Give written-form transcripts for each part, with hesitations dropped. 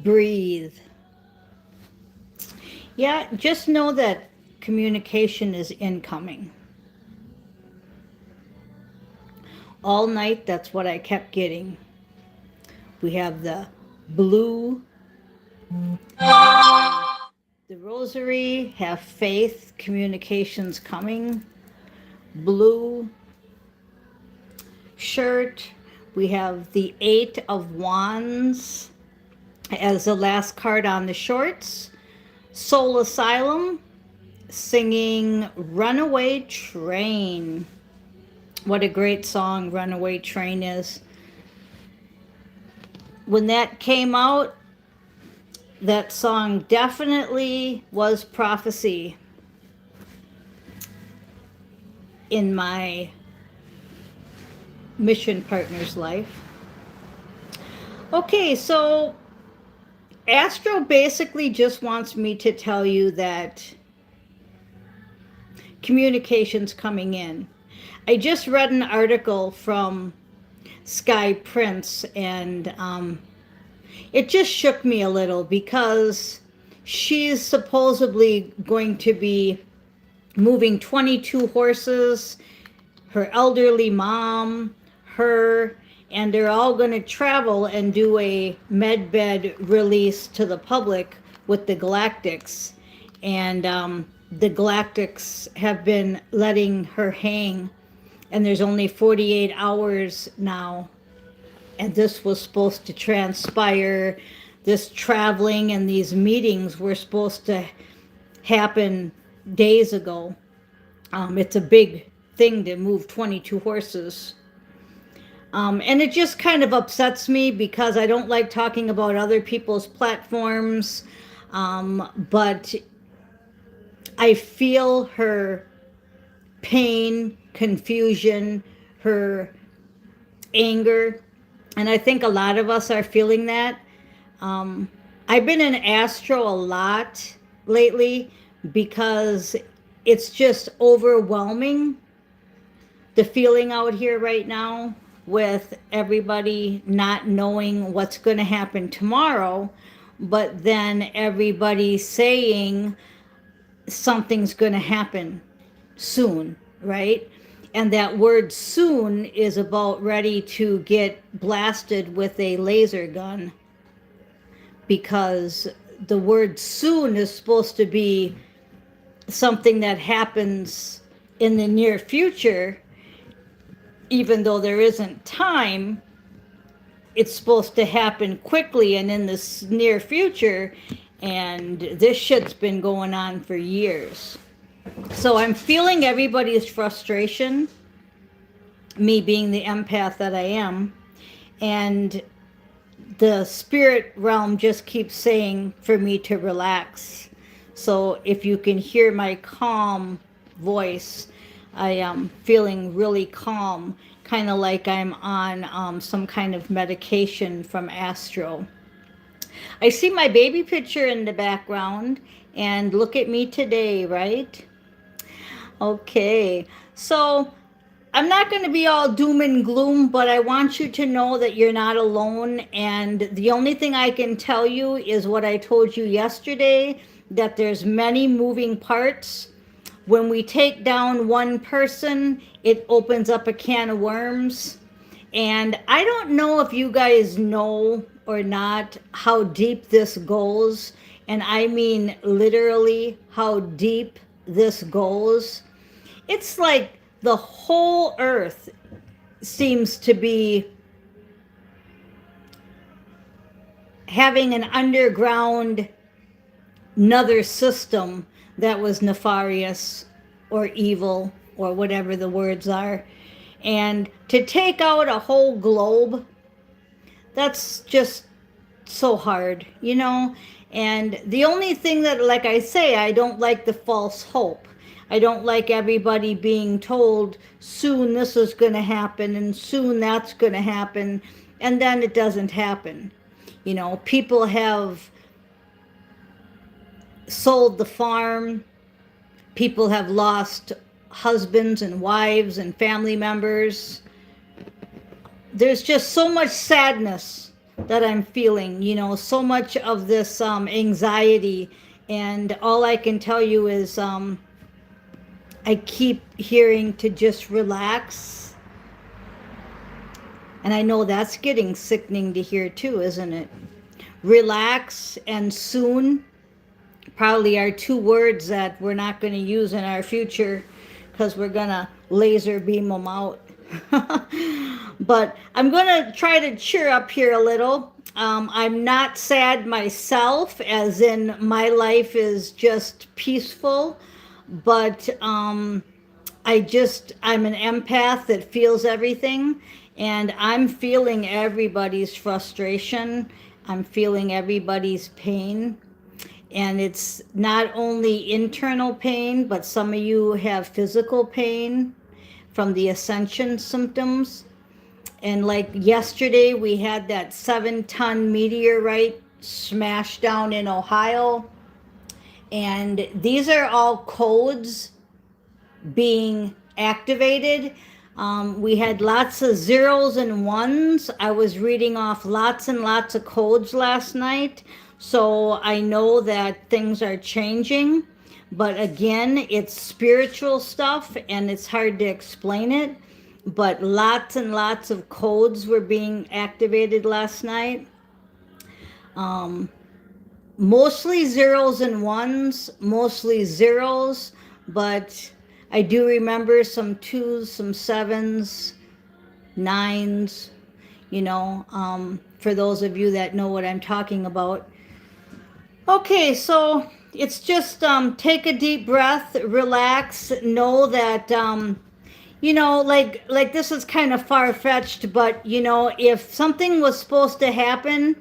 breathe. Yeah, just know that communication is incoming. All night, that's what I kept getting. We have the blue, the rosary, have faith, communications coming. Blue shirt, we have the 8 of Wands as the last card on the shorts. Soul Asylum, singing Runaway Train. What a great song Runaway Train is. When that came out, that song definitely was prophecy in my mission partner's life. Okay, so Astro basically just wants me to tell you that communication's coming in. I just read an article from Sky Prince, and it just shook me a little because she's supposedly going to be moving 22 horses, her elderly mom, her, and they're all going to travel and do a medbed release to the public with the Galactics. And the Galactics have been letting her hang, and there's only 48 hours now. And this was supposed to transpire. This traveling and these meetings were supposed to happen days ago. It's a big thing to move 22 horses. And it just kind of upsets me because I don't like talking about other people's platforms. But I feel her pain, confusion, her anger. And I think a lot of us are feeling that. I've been in Astro a lot lately because it's just overwhelming, the feeling out here right now with everybody not knowing what's going to happen tomorrow, but then everybody saying something's going to happen soon, right? And that word soon is about ready to get blasted with a laser gun, because the word soon is supposed to be something that happens in the near future. Even though there isn't time, it's supposed to happen quickly and in this near future. And this shit's been going on for years. So I'm feeling everybody's frustration, me being the empath that I am. And the spirit realm just keeps saying for me to relax. So if you can hear my calm voice, I am feeling really calm, kind of like I'm on some kind of medication from Astro. I see my baby picture in the background, and look at me today, right? Okay, so I'm not going to be all doom and gloom, but I want you to know that you're not alone. And the only thing I can tell you is what I told you yesterday, that there's many moving parts. When we take down one person, it opens up a can of worms. And I don't know if you guys know or not how deep this goes. And I mean literally how deep this goes. It's like the whole earth seems to be having an underground another system that was nefarious or evil or whatever the words are. And to take out a whole globe, that's just so hard, you know? And the only thing that, like I say, I don't like the false hope. I don't like everybody being told soon this is going to happen and soon that's going to happen, and then it doesn't happen. You know, people have sold the farm. People have lost husbands and wives and family members. There's just so much sadness that I'm feeling, so much of this anxiety. And all I can tell you is I keep hearing to just relax. And I know that's getting sickening to hear too, isn't it? Relax and soon probably are two words that we're not going to use in our future because we're going to laser beam them out. But I'm going to try to cheer up here a little. I'm not sad myself, as in my life is just peaceful, but I'm an empath that feels everything, and I'm feeling everybody's frustration. I'm feeling everybody's pain. And it's not only internal pain, but some of you have physical pain from the ascension symptoms. And like yesterday, we had that 7-ton meteorite smash down in Ohio. And these are all codes being activated. We had lots of zeros and ones. I was reading off lots and lots of codes last night. So I know that things are changing. But again, it's spiritual stuff and it's hard to explain it. But lots and lots of codes were being activated last night. Mostly zeros and ones, mostly zeros, but I do remember some twos, some sevens, nines, for those of you that know what I'm talking about. Okay, so it's just take a deep breath, relax, know that like this is kind of far-fetched, but if something was supposed to happen,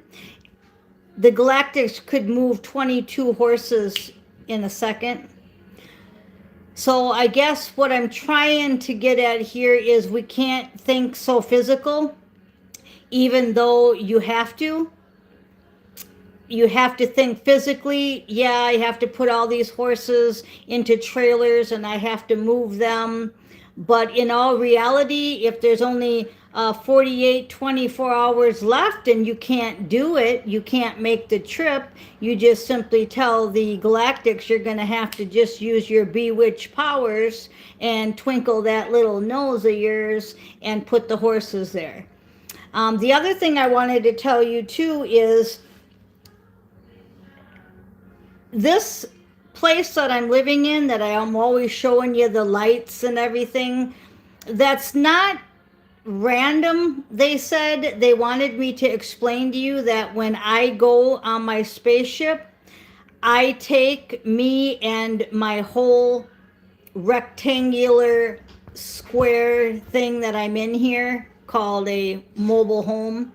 the galactics could move 22 horses in a second. So I guess what I'm trying to get at here is we can't think so physical, even though you have to. You have to think physically. Yeah, I have to put all these horses into trailers and I have to move them. But in all reality, if there's only 48, 24 hours left and you can't do it, you can't make the trip, you just simply tell the galactics you're going to have to just use your bewitched powers and twinkle that little nose of yours and put the horses there. The other thing I wanted to tell you too is this place that I'm living in, that I am always showing you the lights and everything, that's not random. They said they wanted me to explain to you that when I go on my spaceship, I take me and my whole rectangular square thing that I'm in here called a mobile home,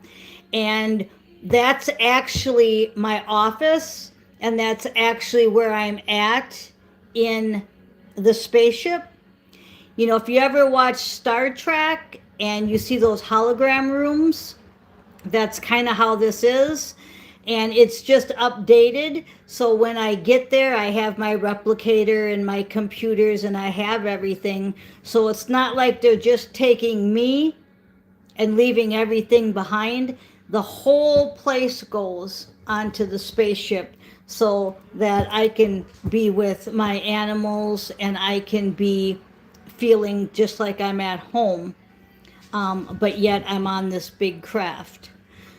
and that's actually my office. And that's actually where I'm at in the spaceship. If you ever watch Star Trek and you see those hologram rooms, that's kind of how this is. And it's just updated. So when I get there, I have my replicator and my computers and I have everything. So it's not like they're just taking me and leaving everything behind. The whole place goes onto the spaceship, so that I can be with my animals and I can be feeling just like I'm at home, but yet I'm on this big craft.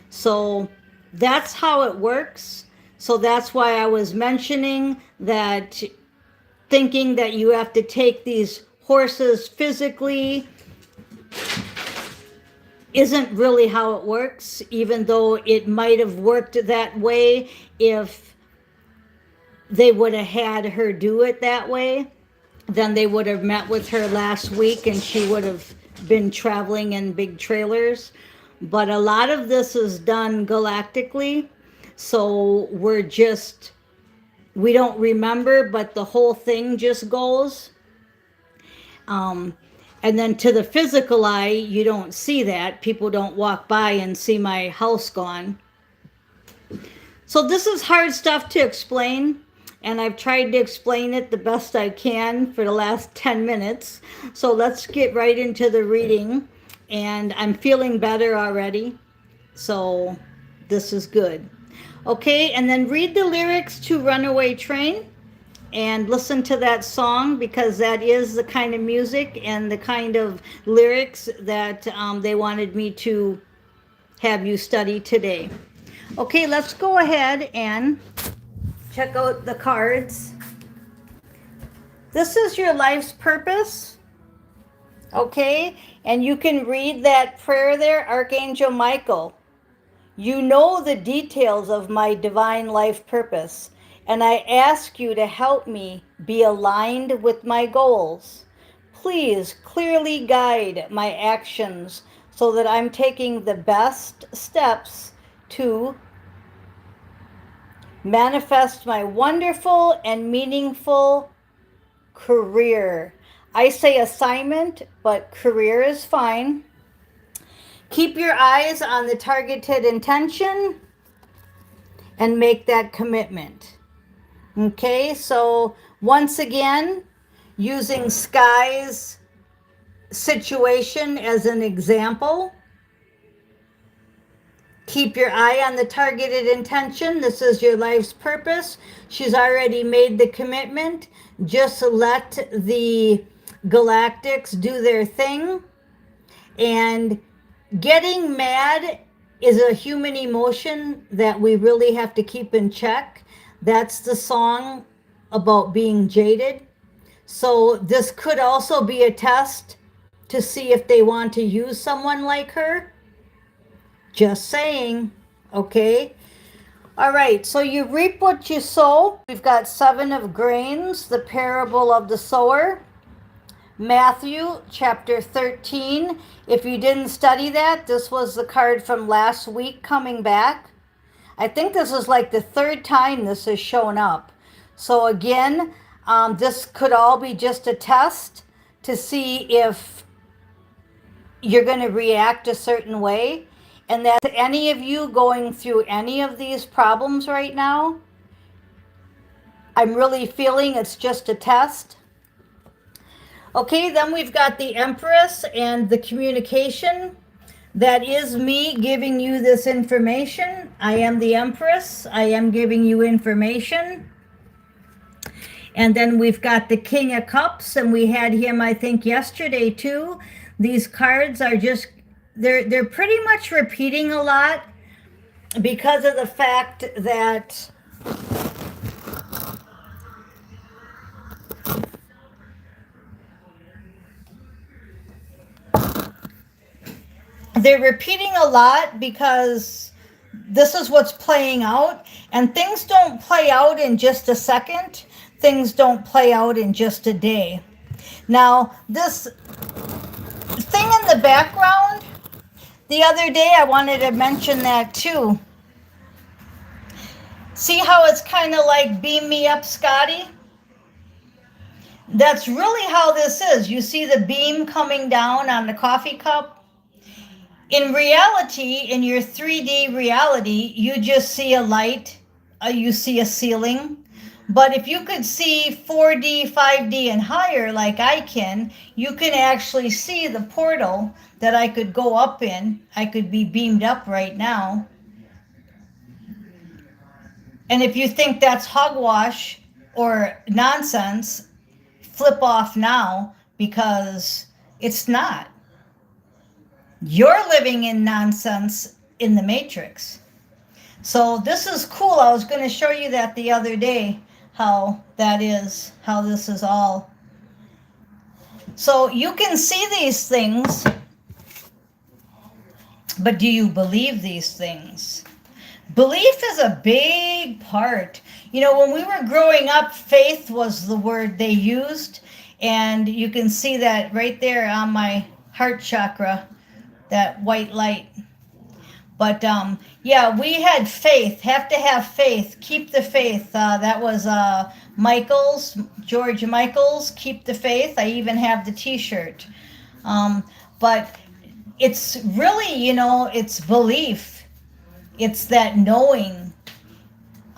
So that's how it works. So that's why I was mentioning that, thinking that you have to take these horses physically isn't really how it works, even though it might have worked that way if they would have had her do it that way. Then they would have met with her last week and she would have been traveling in big trailers. But a lot of this is done galactically, so we don't remember, but the whole thing just goes. And then to the physical eye, you don't see that. People don't walk by and see my house gone. So this is hard stuff to explain, and I've tried to explain it the best I can for the last 10 minutes. So let's get right into the reading, and I'm feeling better already. So this is good. Okay, and then read the lyrics to Runaway Train and listen to that song, because that is the kind of music and the kind of lyrics that they wanted me to have you study today. Okay, let's go ahead and check out the cards. This is your life's purpose. Okay, and you can read that prayer there, Archangel Michael. You know the details of my divine life purpose, and I ask you to help me be aligned with my goals. Please clearly guide my actions so that I'm taking the best steps to manifest my wonderful and meaningful career. I say assignment, but career is fine. Keep your eyes on the targeted intention and make that commitment. Okay, so once again, using Sky's situation as an example, keep your eye on the targeted intention. This is your life's purpose. She's already made the commitment. Just let the galactics do their thing. And getting mad is a human emotion that we really have to keep in check. That's the song about being jaded. So this could also be a test to see if they want to use someone like her. Just saying, okay? All right, so you reap what you sow. We've got 7 of grains, the parable of the sower. Matthew chapter 13. If you didn't study that, this was the card from last week coming back. I think this is like the 3rd time this has shown up. So again, this could all be just a test to see if you're going to react a certain way. And that any of you going through any of these problems right now, I'm really feeling it's just a test. Okay, then we've got the Empress and the communication. That is me giving you this information. I am the Empress. I am giving you information. And then we've got the King of Cups, and we had him, I think, yesterday too. These cards are just, they're pretty much repeating a lot because of the fact that they're repeating a lot because this is what's playing out, and things don't play out in just a second. Things don't play out in just a day. Now, this thing in the background, the other day I wanted to mention that too. See how it's kind of like beam me up, Scotty? That's really how this is. You see the beam coming down on the coffee cup? In reality, in your 3D reality, you just see a light, you see a ceiling. But if you could see 4D, 5D, and higher like I can, you can actually see the portal that I could go up in. I could be beamed up right now. And if you think that's hogwash or nonsense, flip off now, because it's not. You're living in nonsense in the Matrix. So this is cool. I was going to show you that the other day, how that is, how this is all. So you can see these things, but do you believe these things? Belief is a big part. You know, when we were growing up, faith was the word they used. And you can see that right there on my heart chakra, that white light. But yeah, we had faith, have to have faith, keep the faith. That was Michael's, George Michael's, keep the faith. I even have the t-shirt. But it's really, you know, it's belief. It's that knowing.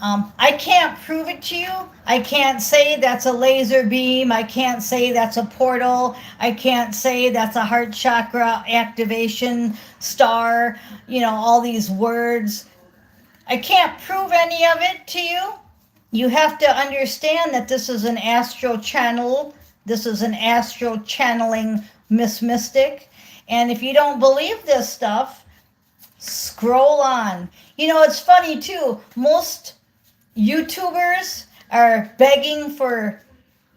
I can't prove it to you. I can't say that's a laser beam. I can't say that's a portal. I can't say that's a heart chakra activation star. You know, all these words. I can't prove any of it to you. You have to understand that this is an astral channel. This is an astral channeling Miss Mystic. And if you don't believe this stuff, scroll on. You know, it's funny too. Most YouTubers are begging for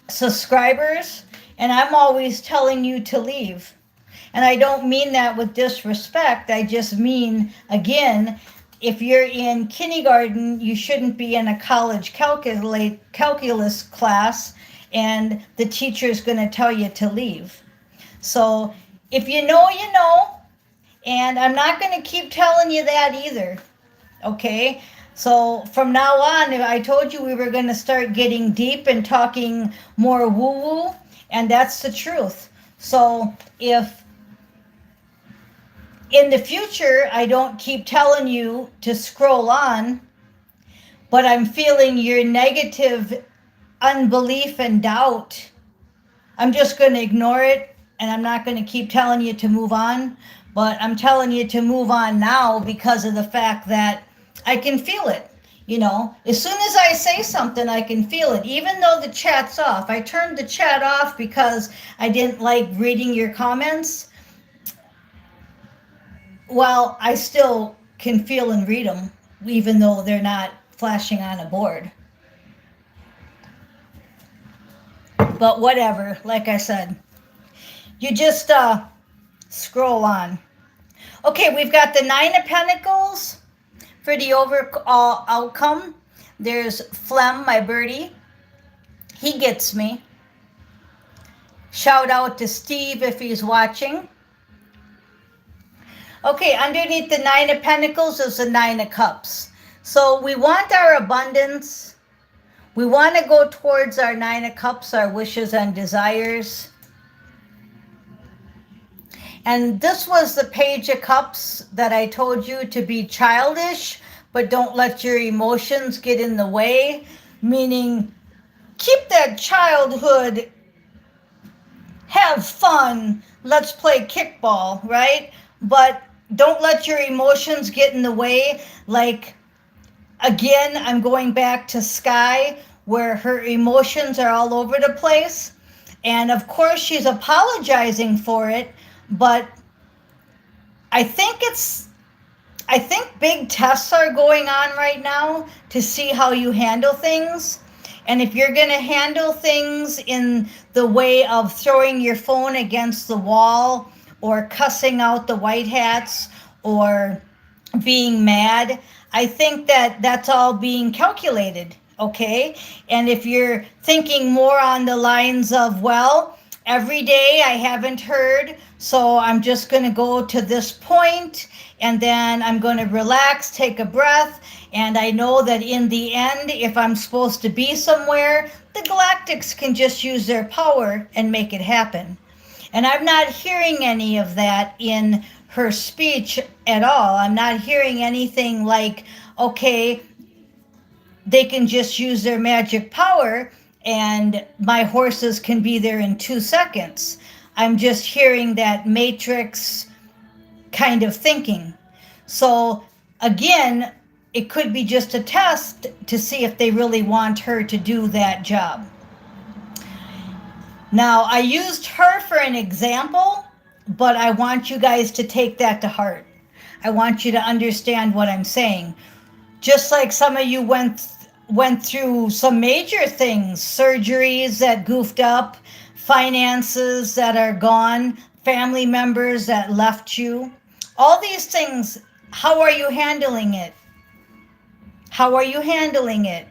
subscribers, and I'm always telling you to leave. And I don't mean that with disrespect. I just mean, again, if you're in kindergarten, you shouldn't be in a college calculus class, and the teacher's going to tell you to leave. So if you know, you know, and I'm not going to keep telling you that either. Okay? So from now on, I told you we were going to start getting deep and talking more woo-woo, and that's the truth. So if in the future I don't keep telling you to scroll on, but I'm feeling your negative unbelief and doubt, I'm just going to ignore it, and I'm not going to keep telling you to move on. But I'm telling you to move on now because of the fact that I can feel it. You know, as soon as I say something, I can feel it, even though the chat's off. I turned the chat off because I didn't like reading your comments. Well, I still can feel and read them, even though they're not flashing on a board. But whatever, like I said, you just scroll on. Okay, we've got the Nine of Pentacles for the overall outcome. There's Flem, my birdie. He gets me. Shout out to Steve if he's watching. Okay, underneath the Nine of Pentacles is the Nine of Cups. So we want our abundance. We want to go towards our Nine of Cups, our wishes and desires. And this was the Page of Cups that I told you to be childish, but don't let your emotions get in the way. Meaning, keep that childhood, have fun, let's play kickball, right? But don't let your emotions get in the way. Like, again, I'm going back to Sky, where her emotions are all over the place. And of course, she's apologizing for it. But I think big tests are going on right now to see how you handle things. And if you're going to handle things in the way of throwing your phone against the wall or cussing out the white hats or being mad, I think that that's all being calculated, okay? And if you're thinking more on the lines of, well, every day I haven't heard, so I'm just going to go to this point, and then I'm going to relax, take a breath, and I know that in the end, if I'm supposed to be somewhere, the Galactics can just use their power and make it happen. And I'm not hearing any of that in her speech at all. I'm not hearing anything like, okay, they can just use their magic power and my horses can be there in 2 seconds. I'm just hearing that matrix kind of thinking. So again, it could be just a test to see if they really want her to do that job. Now, I used her for an example, but I want you guys to take that to heart. I want you to understand what I'm saying. Just like some of you went through some major things, surgeries that goofed up, finances that are gone, family members that left you. All these things, how are you handling it? How are you handling it?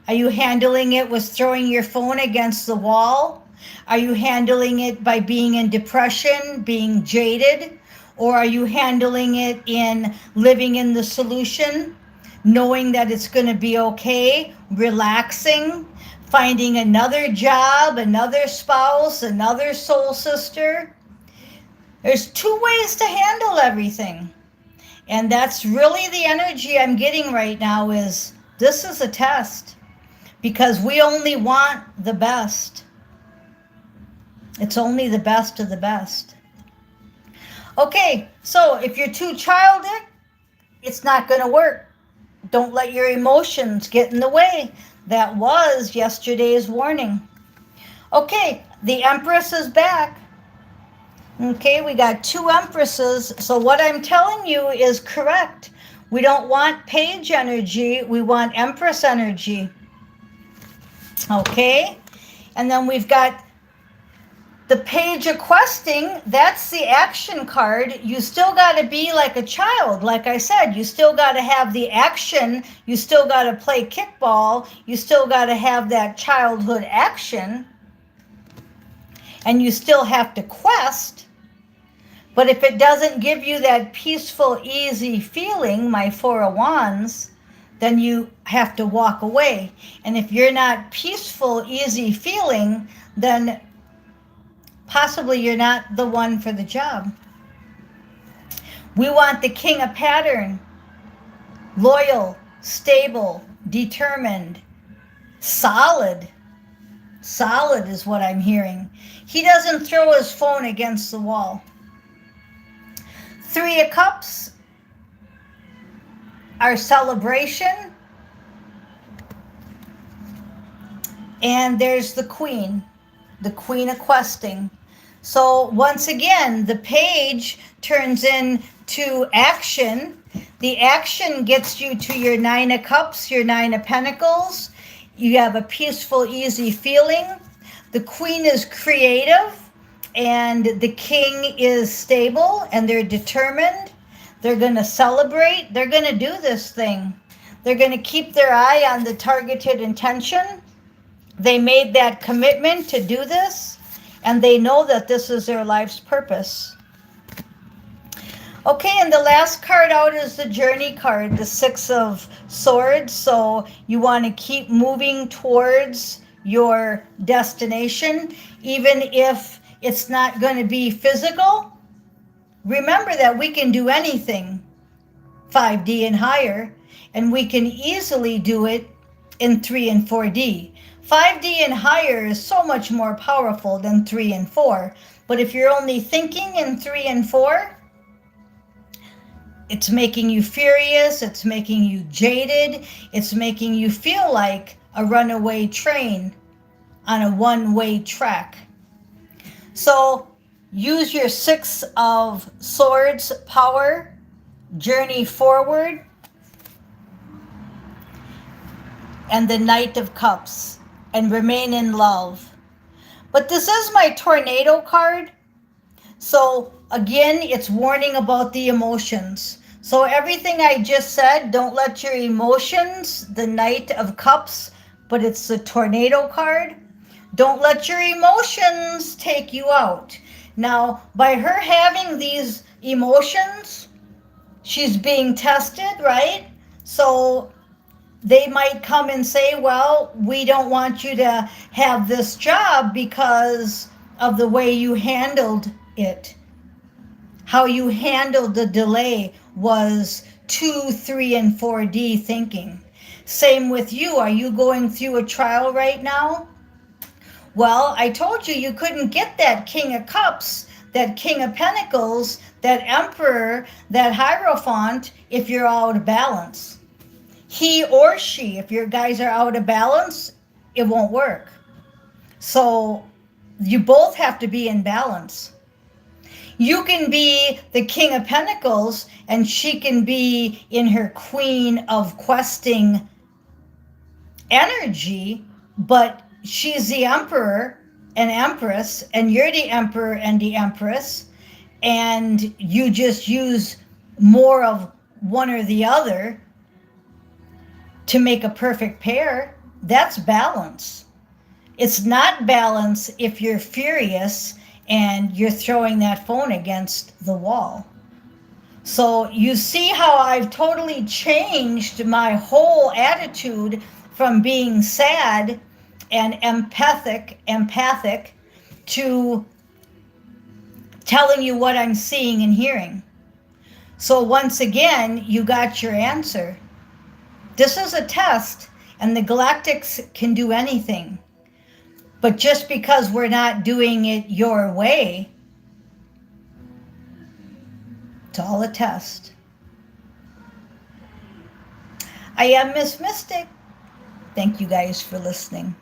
Are you handling it with throwing your phone against the wall? Are you handling it by being in depression, being jaded? Or are you handling it in living in the solution, knowing that it's going to be okay, relaxing, finding another job, another spouse, another soul sister? There's 2 ways to handle everything. And that's really the energy I'm getting right now is this is a test because we only want the best. It's only the best of the best. Okay, so if you're too childish, it's not going to work. Don't let your emotions get in the way. That was yesterday's warning. Okay, the Empress is back. Okay, we got two Empresses. So what I'm telling you is correct. We don't want page energy. We want Empress energy. Okay, and then we've got the page of questing. That's the action card. You still got to be like a child. Like I said, you still got to have the action. You still got to play kickball. You still got to have that childhood action. And you still have to quest. But if it doesn't give you that peaceful, easy feeling, my Four of Wands, then you have to walk away. And if you're not peaceful, easy feeling, then possibly you're not the one for the job. We want the King of Pattern. Loyal, stable, determined, solid. Solid is what I'm hearing. He doesn't throw his phone against the wall. Three of Cups, our celebration. And there's the Queen of Questing. So once again, the page turns into action. The action gets you to your Nine of Cups, your Nine of Pentacles. You have a peaceful, easy feeling. The Queen is creative. And the King is stable and they're determined. They're going to celebrate. They're going to do this thing. They're going to keep their eye on the targeted intention. They made that commitment to do this, and they know that this is their life's purpose. Okay, and the last card out is the Journey card, the Six of Swords. So you want to keep moving towards your destination, even if it's not going to be physical. Remember that we can do anything 5D and higher, and we can easily do it in 3 and 4D. 5D and higher is so much more powerful than 3 and 4. But if you're only thinking in 3 and 4, it's making you furious, it's making you jaded, it's making you feel like a runaway train on a one-way track. So use your Six of Swords power, journey forward, and the Knight of Cups, and remain in love. But this is my Tornado card. So again, it's warning about the emotions. So everything I just said, don't let your emotions, the Knight of Cups, but it's the Tornado card. Don't let your emotions take you out. Now, by her having these emotions, she's being tested, right? So they might come and say, well, we don't want you to have this job because of the way you handled it. How you handled the delay was 2, 3, and 4D thinking. Same with you. Are you going through a trial right now? Well, I told you you couldn't get that King of Cups, that King of Pentacles, that Emperor, that Hierophant if you're out of balance. He or she, if your guys are out of balance, it won't work. So you both have to be in balance. You can be the King of Pentacles and she can be in her Queen of Questing energy, but she's the Emperor and Empress, and you're the Emperor and the Empress, and you just use more of one or the other to make a perfect pair. That's balance. It's not balance if you're furious and you're throwing that phone against the wall. So you see how I've totally changed my whole attitude from being sad and empathic to telling you what I'm seeing and hearing. So once again, you got your answer. This is a test, and the Galactics can do anything. But just because we're not doing it your way, it's all a test. I am Miss Mystic. Thank you guys for listening.